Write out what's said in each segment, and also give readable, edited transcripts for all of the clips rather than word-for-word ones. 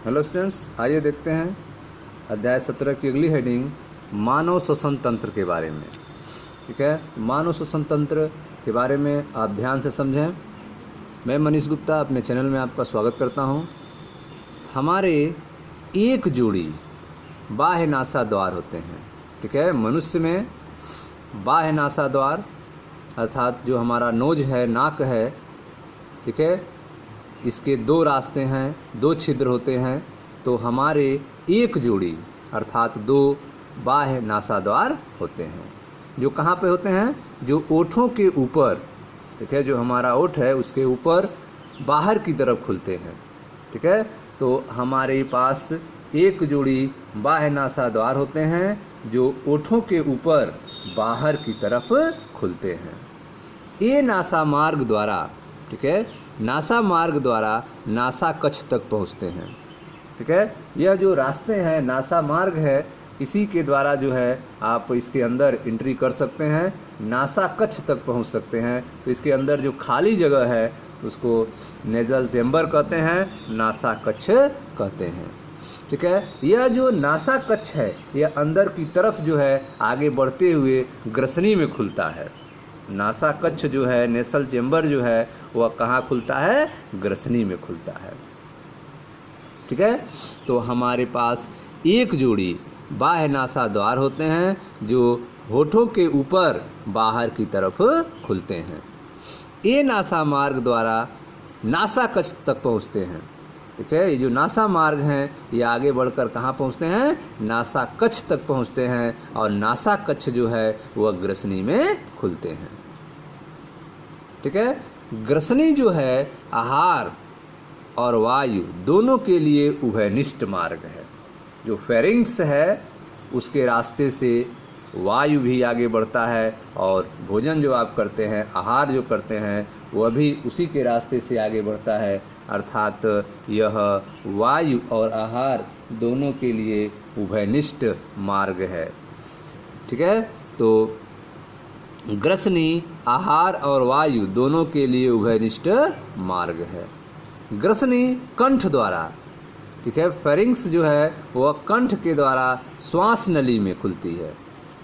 Hello students, आइए देखते हैं अध्याय 17 की अगली हेडिंग मानव श्वसन तंत्र के बारे में। ठीक है, मानव श्वसन तंत्र के बारे में आप ध्यान से समझें। मैं मनीष गुप्ता अपने चैनल में आपका स्वागत करता हूं। हमारे एक जोड़ी बाह्य नासा द्वार होते हैं। ठीक है, मनुष्य में बाह्य नासा द्वार अर्थात जो हमारा नोज है, नाक है, ठीक है, इसके दो रास्ते हैं, दो छिद्र होते हैं। तो हमारे एक जोड़ी अर्थात दो बाह्य नासाद्वार होते हैं जो कहाँ पे होते हैं, जो ओठों के ऊपर, ठीक है, जो हमारा ओठ है उसके ऊपर बाहर की तरफ खुलते हैं। ठीक है, तो हमारे पास एक जोड़ी बाह्य नासाद्वार होते हैं जो ओठों के ऊपर बाहर की तरफ खुलते हैं। ये नासा मार्ग द्वारा, ठीक है, नासा मार्ग द्वारा नासा कक्ष तक पहुंचते हैं। ठीक है, यह जो रास्ते हैं, नासा मार्ग है, इसी के द्वारा जो है आप इसके अंदर एंट्री कर सकते हैं, नासा कक्ष तक पहुंच सकते हैं। तो इसके अंदर जो खाली जगह है उसको नेजल चेम्बर कहते हैं, नासा कक्ष कहते हैं। ठीक है, यह जो नासा कक्ष है यह अंदर की तरफ जो है आगे बढ़ते हुए ग्रसनी में खुलता है। नासा कक्ष जो है, नेसल चेम्बर जो है, वह कहाँ खुलता है, ग्रसनी में खुलता है। ठीक है, तो हमारे पास एक जोड़ी बाह्य नासा द्वार होते हैं जो होठों के ऊपर बाहर की तरफ खुलते हैं। ये नासा मार्ग द्वारा नासा कक्ष तक पहुँचते हैं। ठीक है, ये जो नासा मार्ग हैं ये आगे बढ़कर कहाँ पहुँचते हैं, नासा कक्ष तक पहुँचते हैं और नासा कक्ष जो है वह ग्रसनी में खुलते हैं। ठीक है, ग्रसनी जो है आहार और वायु दोनों के लिए उभयनिष्ठ मार्ग है। जो फेरिंग्स है उसके रास्ते से वायु भी आगे बढ़ता है और भोजन जो आप करते हैं, आहार जो करते हैं, वह भी उसी के रास्ते से आगे बढ़ता है। अर्थात यह वायु और आहार दोनों के लिए उभयनिष्ठ मार्ग है। ठीक है, तो ग्रसनी आहार और वायु दोनों के लिए उभयनिष्ठ मार्ग है। ग्रसनी कंठ द्वारा, ठीक है, फेरिंग्स जो है वह कंठ के द्वारा श्वास नली में खुलती है।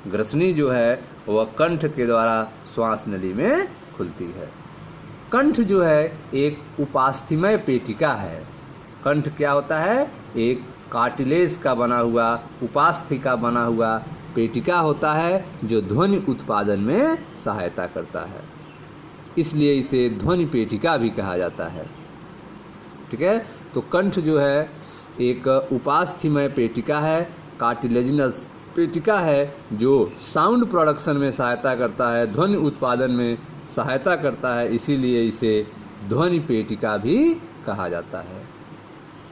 ग्रसनी जो है वह कंठ के द्वारा श्वास नली में खुलती है। कंठ जो है एक उपास्थीमय पेटिका है। कंठ क्या होता है, एक कार्टिलेज का बना हुआ, उपास्थि का बना हुआ पेटिका होता है जो ध्वनि उत्पादन में सहायता करता है, इसलिए इसे ध्वनि पेटिका भी कहा जाता है। ठीक है, तो कंठ जो है एक उपास्थीमय पेटिका है, कार्टिलेजिनस पेटिका है जो साउंड प्रोडक्शन में सहायता करता है, ध्वनि उत्पादन में सहायता करता है, इसीलिए इसे ध्वनि पेटिका भी कहा जाता है।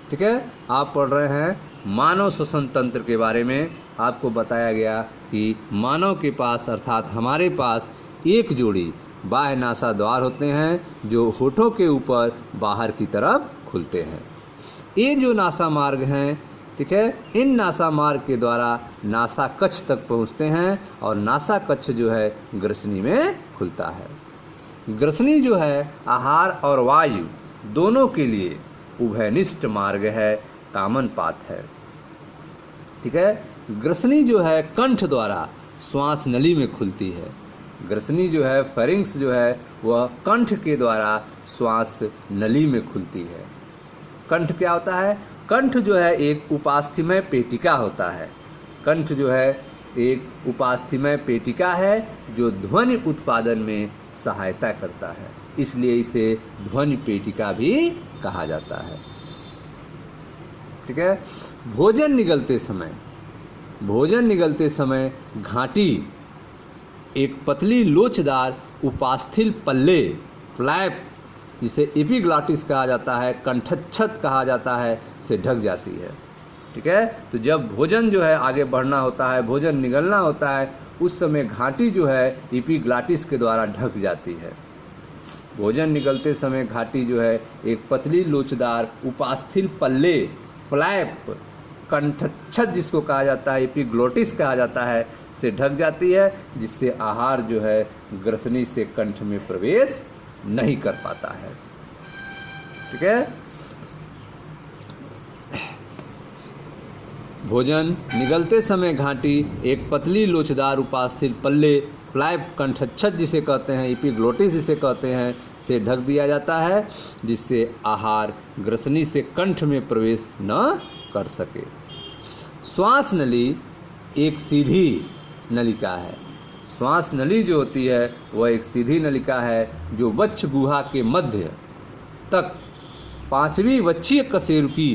ठीक है, आप पढ़ रहे हैं मानव श्वसन तंत्र के बारे में। आपको बताया गया कि मानव के पास अर्थात हमारे पास एक जोड़ी बाह्य नासा द्वार होते हैं जो होठों के ऊपर बाहर की तरफ खुलते हैं। ये जो नासा मार्ग हैं, ठीक है, इन नासा मार्ग के द्वारा नासा कक्ष तक पहुंचते हैं और नासा कक्ष जो है ग्रसनी में खुलता है। ग्रसनी जो है आहार और वायु दोनों के लिए उभयनिष्ठ मार्ग है, कॉमन पाथ है। ठीक है, ग्रसनी जो है कंठ द्वारा श्वास नली में खुलती है। ग्रसनी जो है, फेरिंग्स जो है, वह कंठ के द्वारा श्वास नली में खुलती है। कंठ क्या होता है, कंठ जो है एक उपास्थीमय पेटिका होता है। कंठ जो है एक उपास्थीमय पेटिका है जो ध्वनि उत्पादन में सहायता करता है, इसलिए इसे ध्वनि पेटिका भी कहा जाता है। ठीक है, भोजन निगलते समय घाटी एक पतली लोचदार उपास्थि पल्ले, फ्लैप, जिसे एपिग्लॉटिस कहा जाता है, कंठच्छद कहा जाता है, से ढक जाती है। ठीक है, तो जब भोजन जो है आगे बढ़ना होता है, भोजन निगलना होता है, उस समय घाटी जो है एपिग्लॉटिस के द्वारा ढक जाती है। भोजन निगलते समय घाटी जो है एक पतली लोचदार उपास्थि पल्ले, फ्लैप, कंठच्छद जिसको कहा जाता है, एपिग्लॉटिस कहा जाता है, से ढक जाती है, जिससे आहार जो है ग्रसनी से कंठ में प्रवेश नहीं कर पाता है। ठीक है, भोजन निगलते समय घाटी एक पतली लोचदार उपास्थि पल्ले फ्लैप कंठच्छद जिसे कहते हैं, एपिग्लोटिस जिसे कहते हैं, से ढक दिया जाता है, जिससे आहार ग्रसनी से कंठ में प्रवेश न कर सके। श्वास नली एक सीधी नलिका है। श्वास नली जो होती है वह एक सीधी नलिका है जो वक्ष गुहा के मध्य तक 5वीं वक्षीय कशेरुकी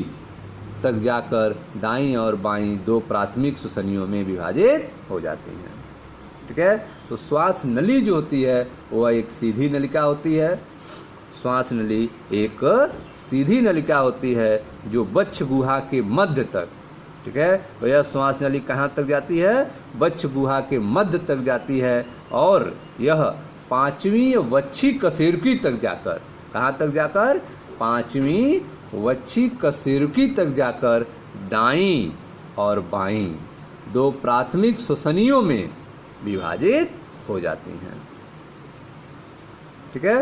तक जाकर दाईं और बाईं 2 प्राथमिक श्वसनियों में विभाजित हो जाती हैं। ठीक है, तो श्वास नली जो होती है वह एक सीधी नलिका होती है। श्वास नली एक सीधी नलिका होती है जो वक्ष गुहा के मध्य तक, ठीक है, तो यह श्वास नली कहाँ तक जाती है? वक्ष गुहा के मध्य तक जाती है और यह 5वीं वक्षी कशेरुकी तक जाकर, कहाँ तक जाकर? 5वीं वक्षी कशेरुकी तक जाकर दाईं और बाईं 2 प्राथमिक श्वसनियों में विभाजित हो जाती हैं। ठीक है,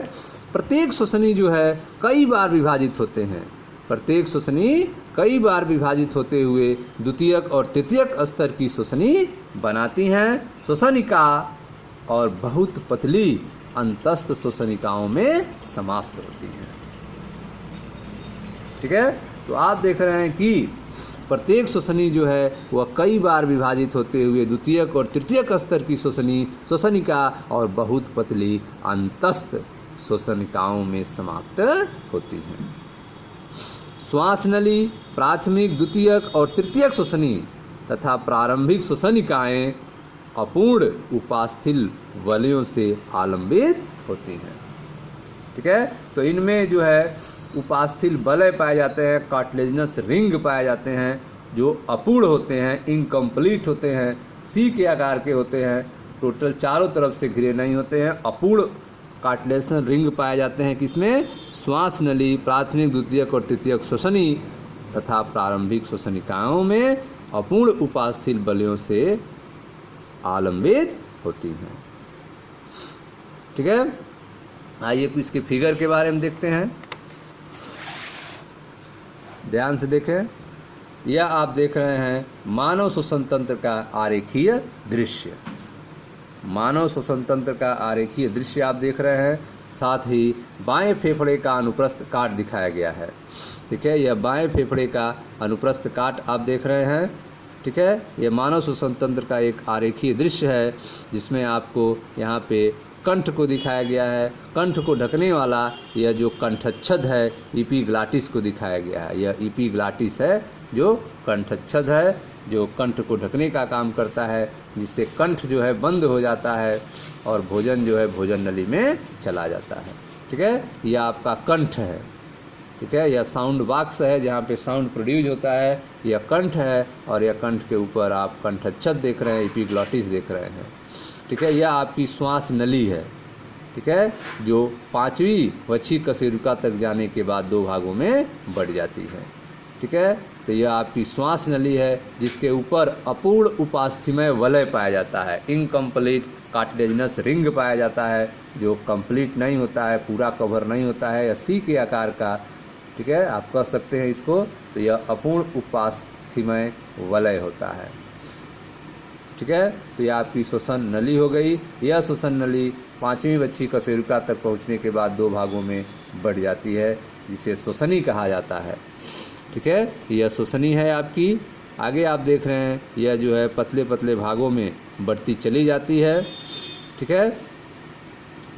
प्रत्येक श्वसनी जो है कई बार विभाजित होते हैं। प्रत्येक श्वसनी कई बार विभाजित होते हुए द्वितीयक और तृतीयक स्तर की श्वसनी बनाती हैं। श्वसनिका और बहुत पतली अंतस्थ श्वसनिकाओं में समाप्त होती हैं। ठीक है, तो आप देख रहे हैं कि प्रत्येक श्वसनी जो है वह कई बार विभाजित होते हुए द्वितीयक और तृतीयक स्तर की श्वसनिका और बहुत पतली अंतस्थ श्वसनिकाओं में समाप्त होती हैं। श्वास नली प्राथमिक, द्वितीयक और तृतीयक श्वसनी तथा प्रारंभिक श्वसनिकाएं अपूर्ण उपास्थि वलयों से आलंबित होती हैं। ठीक है, तो इनमें जो है उपास्थि वलय पाए जाते हैं, कार्टिलेजिनस रिंग पाए जाते हैं जो अपूर्ण होते हैं, इनकम्प्लीट होते हैं, सी के आकार के होते हैं, टोटल चारों तरफ से घिरे नहीं होते हैं। अपूर्ण कार्टिलेजिनस रिंग पाए जाते हैं किसमें? श्वास नली प्राथमिक, द्वितीयक और तृतीयक श्वसनी तथा प्रारंभिक श्वसनिकाओं में अपूर्ण उपास्थि वलयों से आलंबित होती हैं। ठीक है, आइए इसके फिगर के बारे में देखते हैं। ध्यान से देखें, यह आप देख रहे हैं मानव श्वसन तंत्र का आरेखीय दृश्य। मानव श्वसन तंत्र का आरेखीय दृश्य आप देख रहे हैं। साथ ही बाएं फेफड़े का अनुप्रस्थ काट दिखाया गया है। ठीक है, यह बाएं फेफड़े का अनुप्रस्थ काट आप देख रहे हैं। ठीक है, यह मानव श्वसन तंत्र का एक आरेखीय दृश्य है जिसमें आपको यहाँ पे कंठ को दिखाया गया है। कंठ को ढकने वाला यह जो कंठच्छद है एपिग्लॉटिस को दिखाया गया है। यह एपिग्लॉटिस है जो कंठच्छद है, जो कंठ को ढकने का काम करता है, जिससे कंठ जो है बंद हो जाता है और भोजन जो है भोजन नली में चला जाता है। ठीक है, यह आपका कंठ है। ठीक है, यह साउंड बॉक्स है जहाँ पे साउंड प्रोड्यूस होता है, यह कंठ है और यह कंठ के ऊपर आप कंठच्छद देख रहे हैं, एपिग्लॉटिस देख रहे हैं। ठीक है, यह आपकी श्वास नली है। ठीक है, जो 5वीं वक्षीय कशेरुका तक जाने के बाद 2 भागों में बढ़ जाती है। ठीक है, तो यह आपकी श्वास नली है जिसके ऊपर अपूर्ण उपास्थ्यमय वलय पाया जाता है, इनकम्प्लीट कार्टिलेजिनस रिंग पाया जाता है जो कंप्लीट नहीं होता है, पूरा कवर नहीं होता है, या सी के आकार का। ठीक है, आप कह सकते हैं इसको, तो यह अपूर्ण उपास्थ्यमय वलय होता है। ठीक है, तो यह आपकी श्वसन नली हो गई। यह श्वसन नली 5वीं वक्षीय कशेरुका तक पहुंचने के बाद 2 भागों में बढ़ जाती है जिसे श्वसनी कहा जाता है। ठीक है, यह श्वसनी है आपकी। आगे आप देख रहे हैं यह जो है पतले पतले भागों में बढ़ती चली जाती है। ठीक है,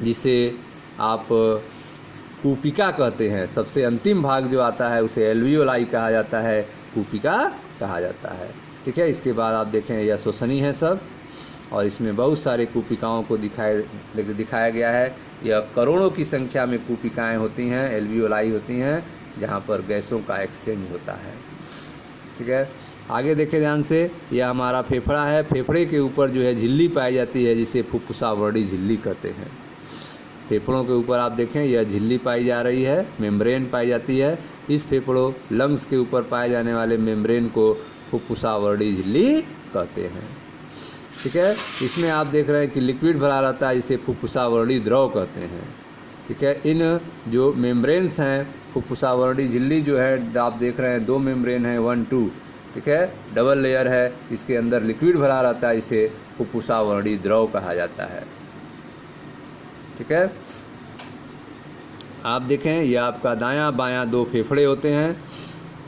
जिसे आप कूपिका कहते हैं। सबसे अंतिम भाग जो आता है उसे एल्वियोलाई कहा जाता है, कूपिका कहा जाता है। ठीक है, इसके बाद आप देखें यह श्वसनी है सब, और इसमें बहुत सारे कूपिकाओं को दिखाया गया है। यह करोड़ों की संख्या में कूपिकाएं होती हैं, एल्वियोलाई होती हैं, जहां पर गैसों का एक्सचेंज होता है। ठीक है, आगे देखें ध्यान से, यह हमारा फेफड़ा है। फेफड़े के ऊपर जो है झिल्ली पाई जाती है जिसे फुफ्फुसावर्णी झिल्ली कहते हैं। फेफड़ों के ऊपर आप देखें यह झिल्ली पाई जा रही है, मेम्ब्रेन पाई जाती है। इस फेफड़ों लंग्स के ऊपर पाए जाने वाले मेम्ब्रेन को फुफ्फुसावर्णी झिल्ली कहते हैं। ठीक है, इसमें आप देख रहे हैं कि लिक्विड भरा रहता है जिसे फुफ्फुसावर्णी द्रव कहते हैं। ठीक है, इन जो मेम्ब्रेन्स हैं, फुफ्फुसावर्णी झिल्ली जो है आप देख रहे हैं 2 मेम्ब्रेन हैं, 1, 2, ठीक है, डबल लेयर है, इसके अंदर लिक्विड भरा रहता है, इसे फुफ्फुसा वर्णी द्रव कहा जाता है। ठीक है, आप देखें यह आपका दायां बायां दो फेफड़े होते हैं।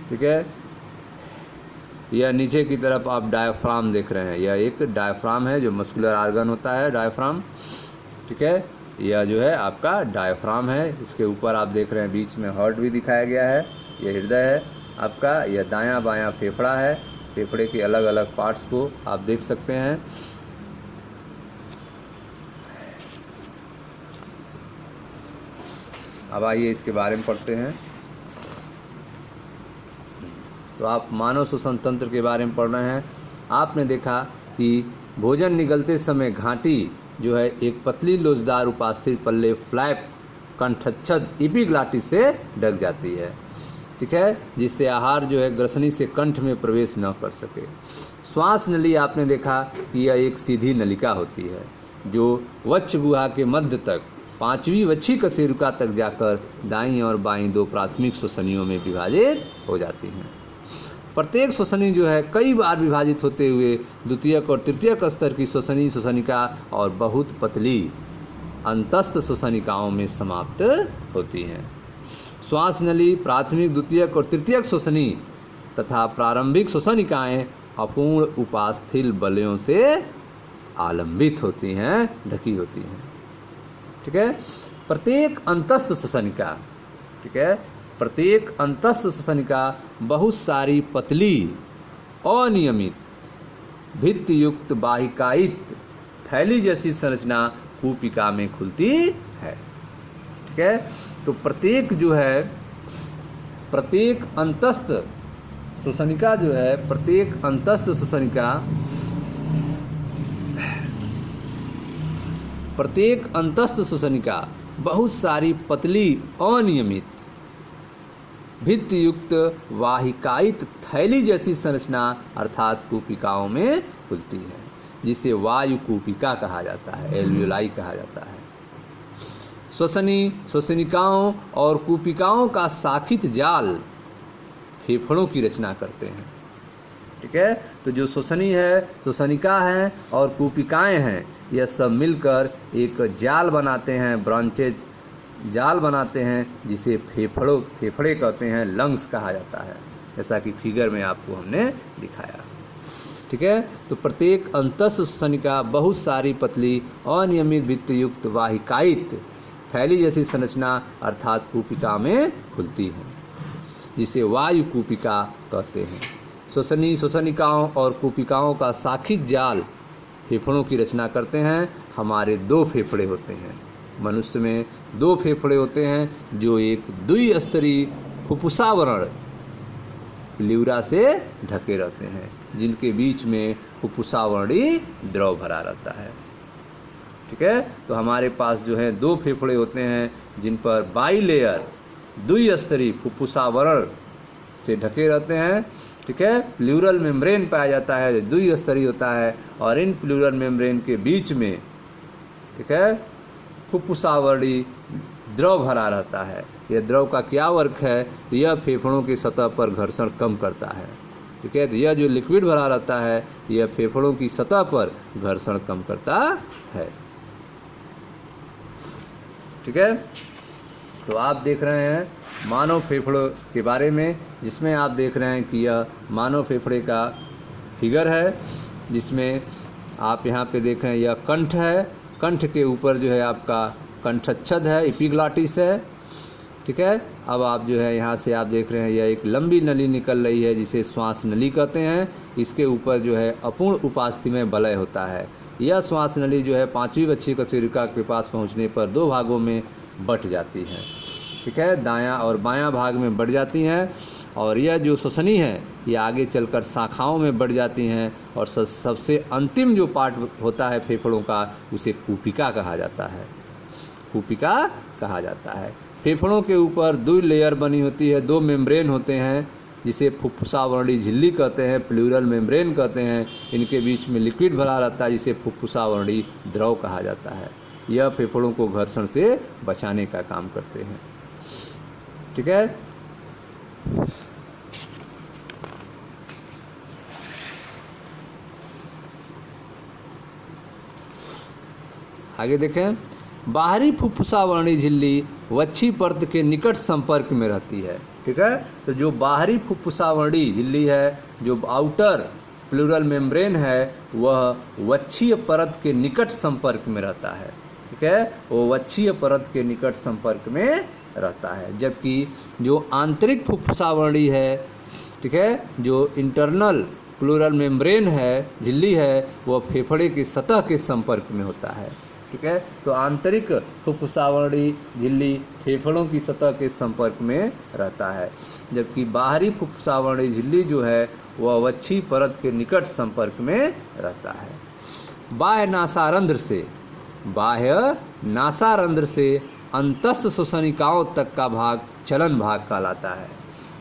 ठीक है, यह नीचे की तरफ आप डायफ्राम देख रहे हैं, यह एक डायफ्राम है जो मस्कुलर आर्गन होता है, डायफ्राम। ठीक है, यह जो है आपका डायफ्राम है, इसके ऊपर आप देख रहे हैं बीच में हार्ट भी दिखाया गया है, यह हृदय है आपका। यह दायां बायां फेफड़ा है, फेफड़े के अलग अलग पार्ट्स को आप देख सकते हैं। अब आइए इसके बारे में पढ़ते हैं। तो आप मानव श्वसन तंत्र के बारे में पढ़ रहे हैं। आपने देखा कि भोजन निगलते समय घाटी जो है एक पतली लोचदार उपास्थि पल्ले फ्लैप कंठच्छद एपिग्लॉटिस से ढक जाती है। ठीक है, जिससे आहार जो है ग्रसनी से कंठ में प्रवेश न कर सके। श्वास नली आपने देखा कि यह एक सीधी नलिका होती है जो वक्ष गुहा के मध्य तक पांचवी वक्षी कशेरुका तक जाकर दाईं और बाईं दो प्राथमिक श्वसनियों में विभाजित हो जाती हैं। प्रत्येक श्वसनी जो है कई बार विभाजित होते हुए द्वितीयक और तृतीयक स्तर की श्वसनी श्वसनिका और बहुत पतली अंतस्थ श्वसनिकाओं में समाप्त होती हैं। श्वास नली प्राथमिक द्वितीयक और तृतीयक श्वसनी तथा प्रारंभिक श्वसनिकाएं अपूर्ण उपास्थि बलयों से आलंबित होती हैं, ढकी होती हैं। ठीक है, प्रत्येक अंतस्थ श्वसनिका, ठीक है, प्रत्येक अंतस्थ श्वसनिका बहुत सारी पतली अनियमित भित्तियुक्त बाहिकायित थैली जैसी संरचना कूपिका में खुलती है। ठीक है, तो प्रत्येक जो है प्रत्येक अंतस्थ श्वसनिका जो है प्रत्येक अंतस्थ श्वसनिका प्रत्येक अंतस्थ श्वसनिका बहुत सारी पतली अनियमित भित्तियुक्त वाहिकायित थैली जैसी संरचना अर्थात कूपिकाओं में खुलती है, जिसे वायु कूपिका कहा जाता है, एल्वियोलाई कहा जाता है। श्वसनी श्वसनिकाओं और कूपिकाओं का साखित जाल फेफड़ों की रचना करते हैं। ठीक है, तो जो श्वसनी है, श्वसनिका है और कूपिकाएं हैं, यह सब मिलकर एक जाल बनाते हैं, ब्रांचेज जाल बनाते हैं, जिसे फेफड़े कहते हैं, लंग्स कहा जाता है, जैसा कि फिगर में आपको हमने दिखाया। ठीक है, तो प्रत्येक अंतस्थ श्वसनिका बहुत सारी पतली अनियमित भित्तियुक्त वाहिकायित थैली जैसी संरचना अर्थात कूपिका में खुलती है, जिसे वायु कूपिका कहते हैं। श्वसनी श्वसनिकाओं और कूपिकाओं का साखित जाल फेफड़ों की रचना करते हैं। हमारे दो फेफड़े होते हैं, मनुष्य में दो फेफड़े होते हैं जो एक द्विस्तरीय फुफ्फुसावरण प्ल्यूरा से ढके रहते हैं, जिनके बीच में फुफ्फुसावरणी द्रव भरा रहता है। ठीक है, तो हमारे पास जो है दो फेफड़े होते हैं जिन पर बाई लेयर द्विस्तरीय फुफ्फुसावरण से ढके रहते हैं। ठीक है, प्लूरल मेम्ब्रेन पाया जाता है, द्विस्तरीय होता है, और इन प्लूरल मेम्ब्रेन के बीच में, ठीक है, फुफ्फुसावरणी द्रव भरा रहता है। यह द्रव का क्या वर्क है? यह फेफड़ों की सतह पर घर्षण कम करता है। ठीक है, तो यह जो लिक्विड भरा रहता है यह फेफड़ों की सतह पर घर्षण कम करता है। ठीक है, तो आप देख रहे हैं मानव फेफड़ों के बारे में, जिसमें आप देख रहे हैं कि यह मानव फेफड़े का फिगर है, जिसमें आप यहाँ पे देख रहे हैं यह कंठ है, कंठ के ऊपर जो है आपका कंठच्छद है, एपिग्लॉटिस है। ठीक है, अब आप जो है यहाँ से आप देख रहे हैं यह एक लंबी नली निकल रही है जिसे श्वास नली कहते हैं। इसके ऊपर जो है अपूर्ण उपास्थि में वलय होता है। यह श्वास नली जो है पांचवी वक्षीय कशेरुका के पास पहुँचने पर दो भागों में बट जाती है। ठीक है, दायां और बायां भाग में बढ़ जाती हैं, और यह जो श्वसनी है ये आगे चलकर शाखाओं में बढ़ जाती हैं, और सबसे अंतिम जो पार्ट होता है फेफड़ों का उसे कूपिका कहा जाता है, कूपिका कहा जाता है। फेफड़ों के ऊपर दो लेयर बनी होती है, दो मेम्ब्रेन होते हैं जिसे फुफ्फुसावरणी झिल्ली कहते हैं, प्लूरल मेम्ब्रेन कहते हैं। इनके बीच में लिक्विड भरा रहता है जिसे फुफ्फुसावरणी द्रव कहा जाता है। यह फेफड़ों को घर्षण से बचाने का काम करते हैं। ठीक है, आगे देखें, बाहरी फुफ्फुसावर्णी झिल्ली वच्छी परत के निकट संपर्क में रहती है। ठीक है, तो जो बाहरी फुफ्फुसावर्णी झिल्ली है, जो आउटर प्लूरल मेम्ब्रेन है, वह वच्छीय परत के निकट संपर्क में रहता है। ठीक है, वो वच्छीय परत के निकट संपर्क में रहता है, जबकि जो आंतरिक फुफ्फुसावर्णी है, ठीक है, जो इंटरनल प्लूरल मेम्ब्रेन है, झिल्ली है, वह फेफड़े की सतह के संपर्क में होता है। ठीक है, तो आंतरिक फुफ्फुसावर्णी झिल्ली फेफड़ों की सतह के संपर्क में रहता है, जबकि बाहरी फुफ्फुसावर्णी झिल्ली जो है वह वच्छी परत के निकट संपर्क में रहता है। बाह्य नासारंध्र से अंतस्थ श्वसनिकाओं तक का भाग चलन भाग कहलाता है।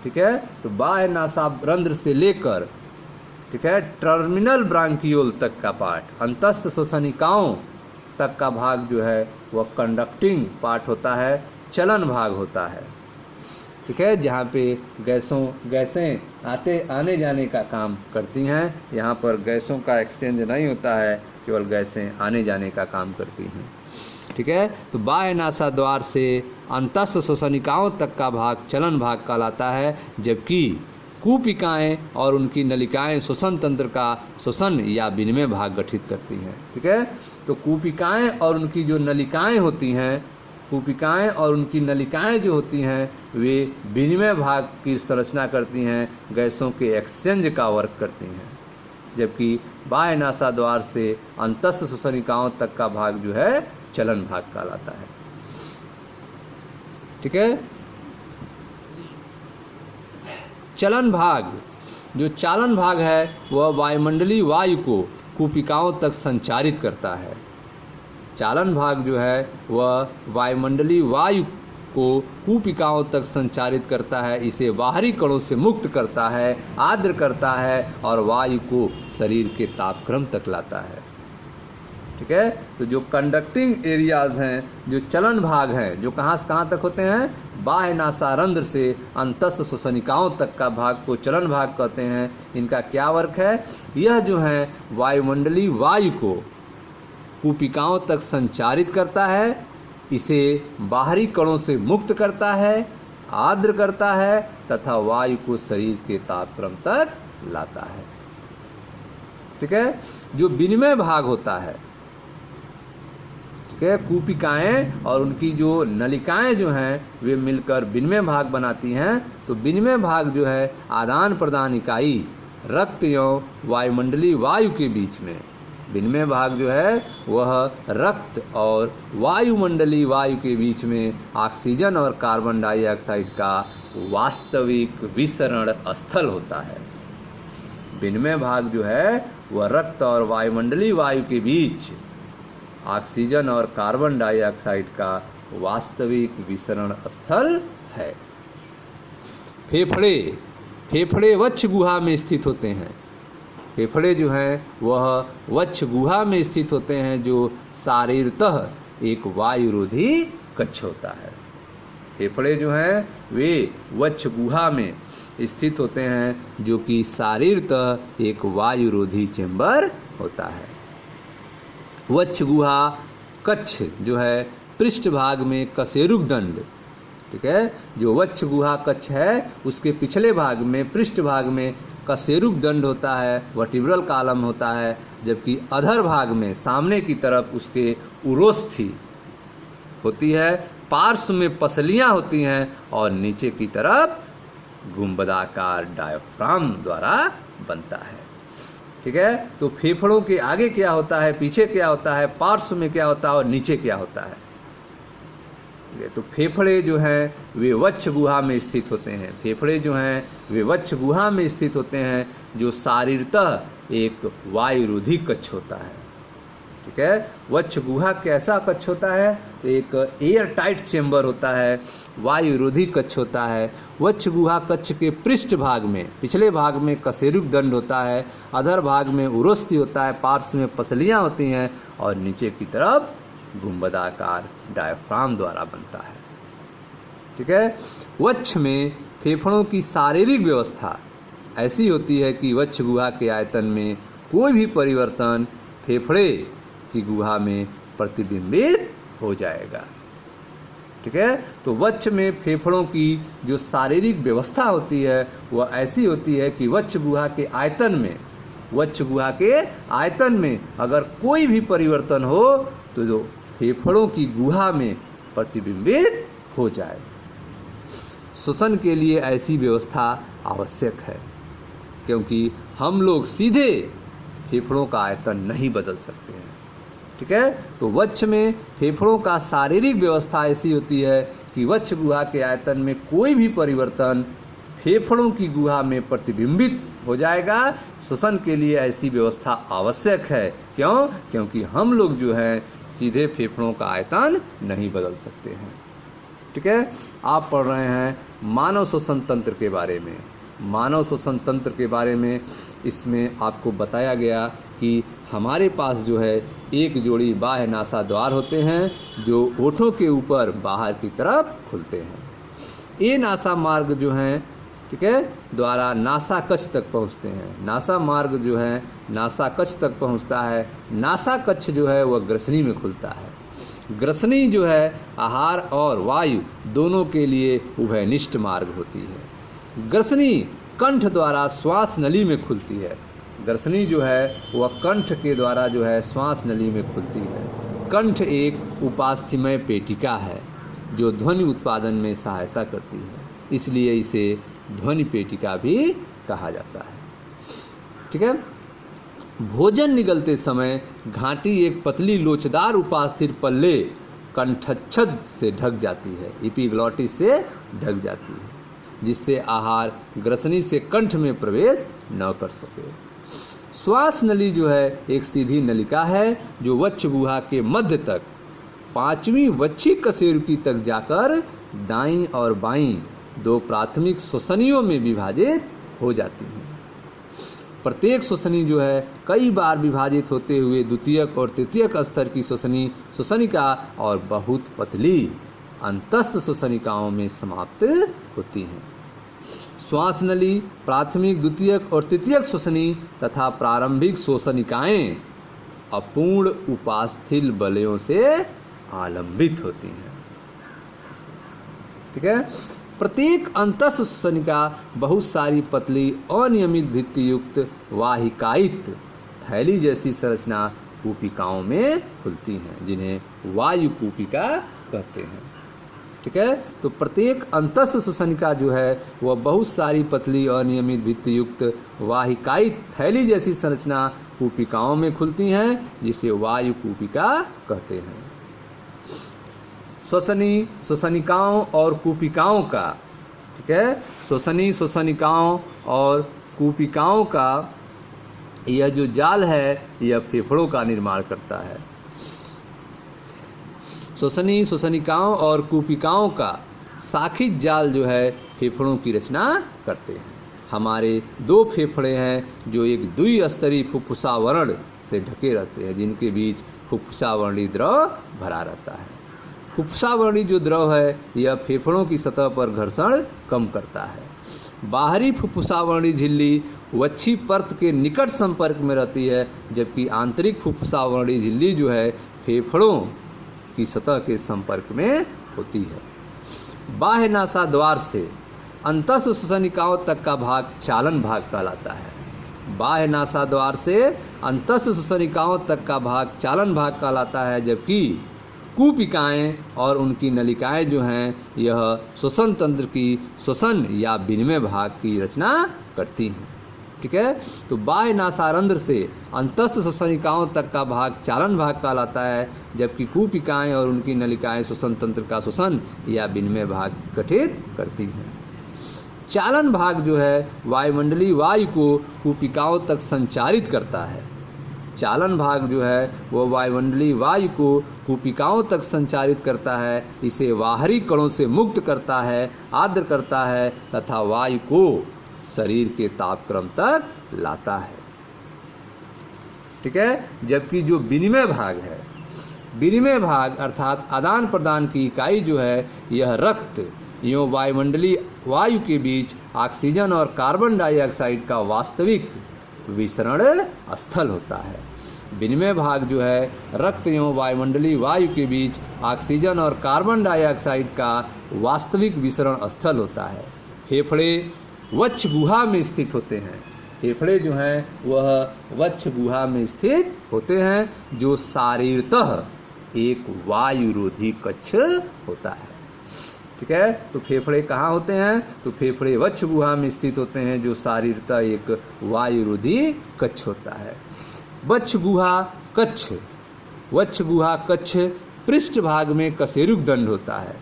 ठीक है, तो बाह्य नासारंध्र से लेकर, ठीक है, टर्मिनल ब्रांकियोल तक का पार्ट, अंतस्थ श्वसनिकाओं तक का भाग जो है वह कंडक्टिंग पार्ट होता है, चलन भाग होता है। ठीक है, जहाँ पे गैसें आने जाने का काम करती हैं, यहाँ पर गैसों का एक्सचेंज नहीं होता है, केवल गैसें आने जाने का काम करती हैं। ठीक है, तो बाह्य नासा द्वार से अंतस्थ श्वसनिकाओं तक का भाग चलन भाग कहलाता है, जबकि कूपिकाएँ और उनकी नलिकाएँ श्वसन तंत्र का श्वसन या विनिमय भाग गठित करती हैं। ठीक है, तो कूपिकाएँ और उनकी जो नलिकाएँ होती हैं, कूपिकाएँ और उनकी नलिकाएँ जो होती हैं, वे विनिमय भाग की संरचना करती हैं, गैसों के एक्सचेंज का वर्क करती हैं, जबकि बाह्य नासा द्वार से अंतस्थ श्वसनिकाओं तक का भाग जो है चलन भाग कहलाता है। ठीक है, चलन भाग, जो चालन भाग है वह वायुमंडलीय वायु को कूपिकाओं तक संचारित करता है। चालन भाग जो है वह वायुमंडलीय वायु को कूपिकाओं तक संचारित करता है, इसे बाहरी कणों से मुक्त करता है, आर्द्र करता है और वायु को शरीर के तापक्रम तक लाता है। ठीक है, तो जो कंडक्टिंग एरियाज हैं, जो चलन भाग हैं, जो कहाँ से कहाँ तक होते हैं, बाह्य नासारंध्र से अंतस्थ श्वसनिकाओं तक का भाग को चलन भाग कहते हैं। इनका क्या वर्क है, यह जो है वायुमंडलीय वायु को कूपिकाओं तक संचारित करता है, इसे बाहरी कणों से मुक्त करता है, आर्द्र करता है तथा वायु को शरीर के तापक्रम तक लाता है। ठीक है, जो विनिमय भाग होता है, ठीक है, कूपिकाएँ और उनकी जो नलिकाएँ जो हैं वे मिलकर विनिमय भाग बनाती हैं। तो विनिमय भाग जो है आदान प्रदान इकाई रक्त एवं वायुमंडलीय वायु के बीच में, विनिमय भाग जो है वह रक्त और वायुमंडलीय वायु के बीच में ऑक्सीजन और कार्बन डाइऑक्साइड का वास्तविक विसरण स्थल होता है। विनिमय भाग जो है वह रक्त और वायुमंडलीय वायु के बीच ऑक्सीजन और कार्बन डाइऑक्साइड का वास्तविक विसरण स्थल है। फेफड़े वक्ष गुहा में स्थित होते हैं। फेफड़े जो हैं वह वक्ष गुहा में स्थित होते हैं, जो शारीरतः एक वायुरोधी कक्ष होता है। फेफड़े जो हैं वे वक्ष गुहा में स्थित होते हैं, जो कि शारीरतः एक वायुरोधी चेंबर होता है। वक्ष गुहा कक्ष जो है पृष्ठभाग में कशेरुक दंड, ठीक है, जो वक्ष गुहा कक्ष है उसके पिछले भाग में पृष्ठभाग में कशेरुक दंड होता है, वर्टिब्रल कॉलम होता है, जबकि अधर भाग में सामने की तरफ उसके उरोस्थी होती है, पार्श्व में पसलियां होती हैं और नीचे की तरफ गुंबदाकार डायफ्राम द्वारा बनता है। ठीक है, तो फेफड़ों के आगे क्या होता है, पीछे क्या होता है, पार्श्व में क्या होता है और नीचे क्या होता है। तो फेफड़े जो हैं वे वक्ष गुहा में स्थित होते हैं। फेफड़े जो हैं वे वक्ष गुहा में स्थित होते हैं, जो शारीरतः एक वायुरोधी कक्ष होता है। ठीक है, वक्ष गुहा कैसा कक्ष होता है, तो एक एयर टाइट चेंबर होता है, वायुरोधी कक्ष होता है। वक्ष गुहा कक्ष के पृष्ठ भाग में पिछले भाग में कशेरुक दंड होता है, अधर भाग में उरोस्थी होता है, पार्श्व में पसलियां होती हैं और नीचे की तरफ गुंबदाकार डायफ्राम द्वारा बनता है। ठीक है, वक्ष में फेफड़ों की शारीरिक व्यवस्था ऐसी होती है कि वक्ष गुहा के आयतन में कोई भी परिवर्तन फेफड़े की गुहा में प्रतिबिंबित हो जाएगा। ठीक है, तो वक्ष में फेफड़ों की जो शारीरिक व्यवस्था होती है वह ऐसी होती है कि वक्ष गुहा के आयतन में अगर कोई भी परिवर्तन हो तो जो फेफड़ों की गुहा में प्रतिबिंबित हो जाए। श्वसन के लिए ऐसी व्यवस्था आवश्यक है, क्योंकि हम लोग सीधे फेफड़ों का आयतन नहीं बदल सकते हैं। ठीक है, तो वक्ष में फेफड़ों का शारीरिक व्यवस्था ऐसी होती है कि वक्ष गुहा के आयतन में कोई भी परिवर्तन फेफड़ों की गुहा में प्रतिबिंबित हो जाएगा। श्वसन के लिए ऐसी व्यवस्था आवश्यक है। क्यों? क्योंकि हम लोग जो है सीधे फेफड़ों का आयतन नहीं बदल सकते हैं। ठीक है, आप पढ़ रहे हैं मानव श्वसन तंत्र के बारे में। मानव श्वसन तंत्र के बारे में इसमें आपको बताया गया कि हमारे पास जो है एक जोड़ी बाह्य नासा द्वार होते हैं जो होठों के ऊपर बाहर की तरफ खुलते हैं। ये नासा मार्ग जो हैं, ठीक है, द्वारा नासा कक्ष तक पहुंचते हैं। नासा मार्ग जो है नासा कक्ष तक पहुंचता है। नासा कक्ष जो है वह ग्रसनी में खुलता है। ग्रसनी जो है आहार और वायु दोनों के लिए उभयनिष्ठ मार्ग होती है। ग्रसनी कंठ द्वारा श्वास नली में खुलती है। ग्रसनी जो है वह कंठ के द्वारा जो है श्वास नली में खुलती है। कंठ एक उपास्थ्यमय पेटिका है जो ध्वनि उत्पादन में सहायता करती है, इसलिए इसे ध्वनि पेटिका भी कहा जाता है। ठीक है, भोजन निगलते समय घाटी एक पतली लोचदार उपास्थिर पल्ले कंठच्छद से ढक जाती है, एपिग्लॉटिस से ढक जाती है, जिससे आहार ग्रसनी से कंठ में प्रवेश न कर सके। श्वास नली जो है एक सीधी नलिका है जो वक्ष गुहा के मध्य तक 5वीं वक्षी कशेरुकी तक जाकर दाईं और बाईं दो प्राथमिक श्वसनियों में विभाजित हो जाती है। प्रत्येक श्वसनी जो है कई बार विभाजित होते हुए द्वितीयक और तृतीयक स्तर की श्वसनिका और बहुत पतली अंतस्थ श्वसनिकाओं में समाप्त होती हैं। श्वास नली प्राथमिक, द्वितीयक और तृतीयक श्वसनी तथा प्रारंभिक श्वसनिकाएं अपूर्ण उपास्थिल बलयों से आलंबित होती हैं। ठीक है, प्रत्येक अंतस्थ श्वसनिका बहुत सारी पतली अनियमित भित्ति युक्त वाहिकायित थैली जैसी संरचना कूपिकाओं में खुलती हैं, जिन्हें वायु कूपिका कहते हैं। ठीक है, तो प्रत्येक अंतस्थ श्वसनिका जो है वह बहुत सारी पतली अनियमित भित्ति युक्त वाहिकायित थैली जैसी संरचना कूपिकाओं में खुलती हैं, जिसे वायु कूपिका कहते हैं। श्वसनी, श्वसनिकाओं और कूपिकाओं का, ठीक है, श्वसनी, श्वसनिकाओं और कूपिकाओं का यह जो जाल है यह फेफड़ों का निर्माण करता है। श्वसनी, श्वसनिकाओं और कूपिकाओं का शाखित जाल जो है फेफड़ों की रचना करते हैं। हमारे 2 फेफड़े हैं जो एक द्विस्तरीय फुफ्फुसावरण से ढके रहते हैं, जिनके बीच फुफ्फुसावरणी द्रव भरा रहता है। फुफ्फुसावरणी जो द्रव है यह फेफड़ों की सतह पर घर्षण कम करता है। बाहरी फुफ्फुसावरणी झिल्ली वक्षी पर्त के निकट संपर्क में रहती है, जबकि आंतरिक फुफ्फुसावरणी झिल्ली जो है फेफड़ों की सतह के संपर्क में होती है। बाह्य नासा द्वार से अंतस्थ श्वसनिकाओं तक का भाग चालन भाग कहलाता है। बाह्य नासा द्वार से अंतस्थ श्वसनिकाओं तक का भाग चालन भाग कहलाता है, जबकि कूपिकाएं और उनकी नलिकाएं जो हैं यह श्वसन तंत्र की श्वसन या विनिमय भाग की रचना करती हैं। ठीक है, तो बाह्य नासारंध्र से अंतस्थ श्वसनिकाओं तक का भाग चालन भाग कहलाता है, जबकि कूपिकाएं और उनकी नलिकाएं श्वसन तंत्र का श्वसन या विनिमय भाग गठित करती हैं। चालन भाग जो है वायुमंडलीय वायु को कूपिकाओं तक संचारित करता है। चालन भाग जो है वह वायुमंडलीय वायु को कूपिकाओं तक संचारित करता है, इसे बाहरी कणों से मुक्त करता है, आर्द्र करता है तथा वायु को शरीर के तापक्रम तक लाता है। ठीक है, जबकि जो विनिमय भाग है, विनिमय भाग अर्थात आदान प्रदान की इकाई जो है यह रक्त एवं वायुमंडलीय वायु के बीच ऑक्सीजन और कार्बन डाइऑक्साइड का वास्तविक विसरण स्थल होता है। विनिमय भाग जो है रक्त एवं वायुमंडलीय वायु के बीच ऑक्सीजन और कार्बन डाइऑक्साइड का वास्तविक विसरण स्थल होता है। फेफड़े वक्ष गुहा में स्थित होते हैं। फेफड़े जो हैं वह वक्ष गुहा में स्थित होते हैं जो शारीरतः एक वायुरोधी कक्ष होता है। ठीक है, तो फेफड़े कहाँ होते हैं? तो फेफड़े वक्ष गुहा में स्थित होते हैं जो शारीरतः एक वायुरोधी कक्ष होता है। वक्ष गुहा कक्ष, वक्ष गुहा कक्ष पृष्ठ भाग में कशेरुक दंड होता है।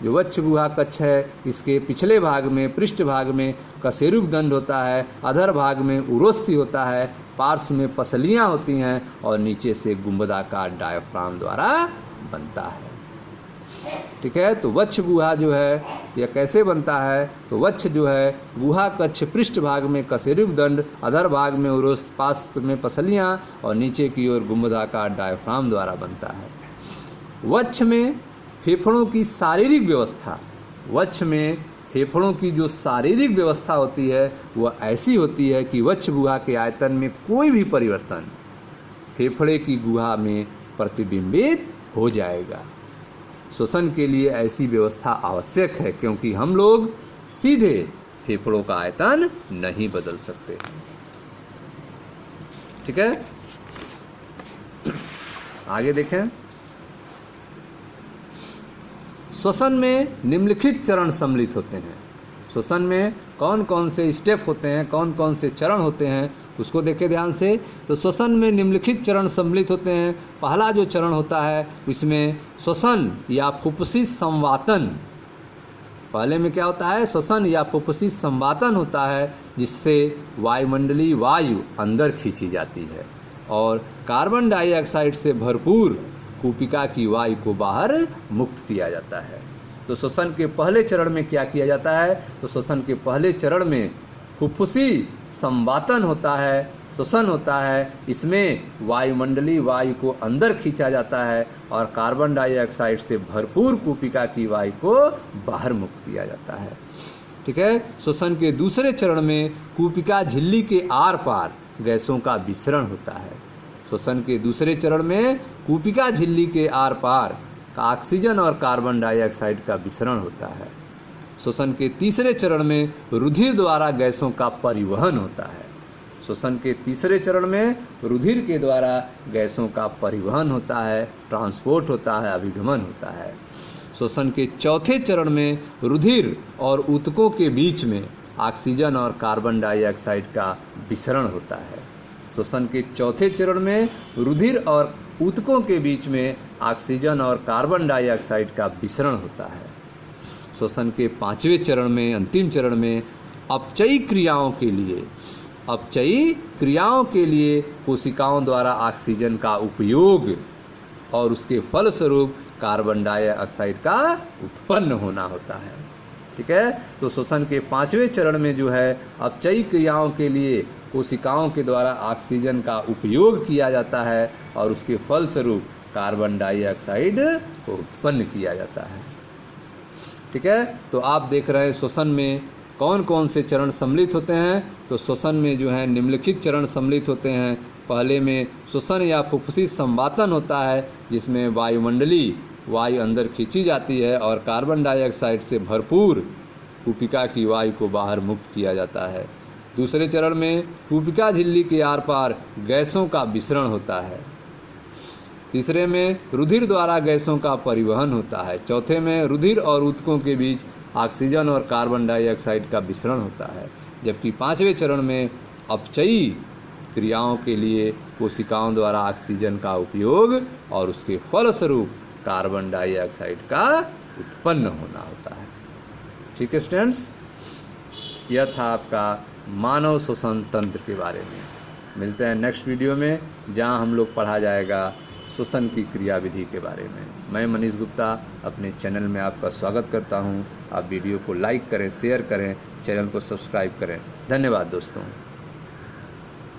जो वक्ष गुहा कक्ष है इसके पिछले भाग में, पृष्ठ भाग में कशेरुक दंड होता है, अधर भाग में उरोस्थि होता है, पार्श्व में पसलियाँ होती हैं और नीचे से गुंबदाकार डायफ्राम द्वारा बनता है। ठीक है, तो वक्ष गुहा जो है यह कैसे बनता है? तो वक्ष जो है गुहा कक्ष पृष्ठ भाग में कशेरुक दंड, अधर भाग में उरोस्थि, पार्श्व में पसलियाँ और नीचे की ओर गुंबदाकार डायफ्राम द्वारा बनता है। वक्ष में फेफड़ों की शारीरिक व्यवस्था, वक्ष में फेफड़ों की जो शारीरिक व्यवस्था होती है वह ऐसी होती है कि वक्ष गुहा के आयतन में कोई भी परिवर्तन फेफड़े की गुहा में प्रतिबिंबित हो जाएगा। श्वसन के लिए ऐसी व्यवस्था आवश्यक है क्योंकि हम लोग सीधे फेफड़ों का आयतन नहीं बदल सकते। ठीक है, आगे देखें। श्वसन में निम्नलिखित चरण सम्मिलित होते हैं। श्वसन में कौन कौन से स्टेप होते हैं, कौन कौन से चरण होते हैं, उसको देखें ध्यान से। तो श्वसन में निम्नलिखित चरण सम्मिलित होते हैं। पहला जो चरण होता है इसमें श्वसन या फुफ्फुसी संवातन, पहले में क्या होता है? श्वसन या फुफ्फुसी संवातन होता है जिससे वायुमंडलीय वायु अंदर खींची जाती है और कार्बन डाइऑक्साइड से भरपूर कूपिका की वायु को बाहर मुक्त किया जाता है। तो श्वसन के पहले चरण में क्या किया जाता है? तो श्वसन के पहले चरण में फुफ्फुसी संवातन होता है, श्वसन होता है। इसमें वायुमंडलीय वायु को अंदर खींचा जाता है और कार्बन डाइऑक्साइड से भरपूर कूपिका की वायु को बाहर मुक्त किया जाता है। ठीक है, श्वसन के दूसरे चरण में कूपिका झिल्ली के आर पार गैसों का विसरण होता है। श्वसन के दूसरे चरण में कूपिका झिल्ली के आर पार ऑक्सीजन और कार्बन डाइऑक्साइड का विसरण होता है। श्वसन के तीसरे चरण में रुधिर द्वारा गैसों का परिवहन होता है। श्वसन के तीसरे चरण में रुधिर के द्वारा गैसों का परिवहन होता है, ट्रांसपोर्ट होता है, अभिगमन होता है। श्वसन के चौथे चरण में रुधिर और ऊतकों के बीच में ऑक्सीजन और कार्बन डाइऑक्साइड का विसरण होता है। श्वसन के चौथे चरण में रुधिर और ऊतकों के बीच में ऑक्सीजन और कार्बन डाइऑक्साइड का विसरण होता है। श्वसन के पांचवें चरण में, अंतिम चरण में अपचयी क्रियाओं के लिए कोशिकाओं द्वारा ऑक्सीजन का उपयोग और उसके फलस्वरूप कार्बन डाइऑक्साइड का उत्पन्न होना होता है। ठीक है, तो श्वसन के पांचवें चरण में जो है अपचयी क्रियाओं के लिए कोशिकाओं के द्वारा ऑक्सीजन का उपयोग किया जाता है और उसके फलस्वरूप कार्बन डाइऑक्साइड को उत्पन्न किया जाता है। ठीक है, तो आप देख रहे हैं श्वसन में कौन कौन से चरण सम्मिलित होते हैं। तो श्वसन में जो है निम्नलिखित चरण सम्मिलित होते हैं। पहले में श्वसन या फुफ्फुसी संवातन होता है जिसमें वायुमंडलीय वायु अंदर खींची जाती है और कार्बन डाइऑक्साइड से भरपूर कूपिका की वायु को बाहर मुक्त किया जाता है। दूसरे चरण में कूपिका झिल्ली के आर पार गैसों का विसरण होता है। तीसरे में रुधिर द्वारा गैसों का परिवहन होता है। चौथे में रुधिर और ऊतकों के बीच ऑक्सीजन और कार्बन डाइऑक्साइड का विसरण होता है। जबकि पांचवें चरण में अपचयी क्रियाओं के लिए कोशिकाओं द्वारा ऑक्सीजन का उपयोग और उसके फलस्वरूप कार्बन डाइऑक्साइड का उत्पन्न होना होता है। ठीक है स्टूडेंट्स, यह था आपका मानव श्वसन तंत्र के बारे में। मिलते हैं नेक्स्ट वीडियो में जहां हम लोग पढ़ा जाएगा श्वसन की क्रियाविधि के बारे में। मैं मनीष गुप्ता अपने चैनल में आपका स्वागत करता हूं। आप वीडियो को लाइक करें, शेयर करें, चैनल को सब्सक्राइब करें। धन्यवाद दोस्तों।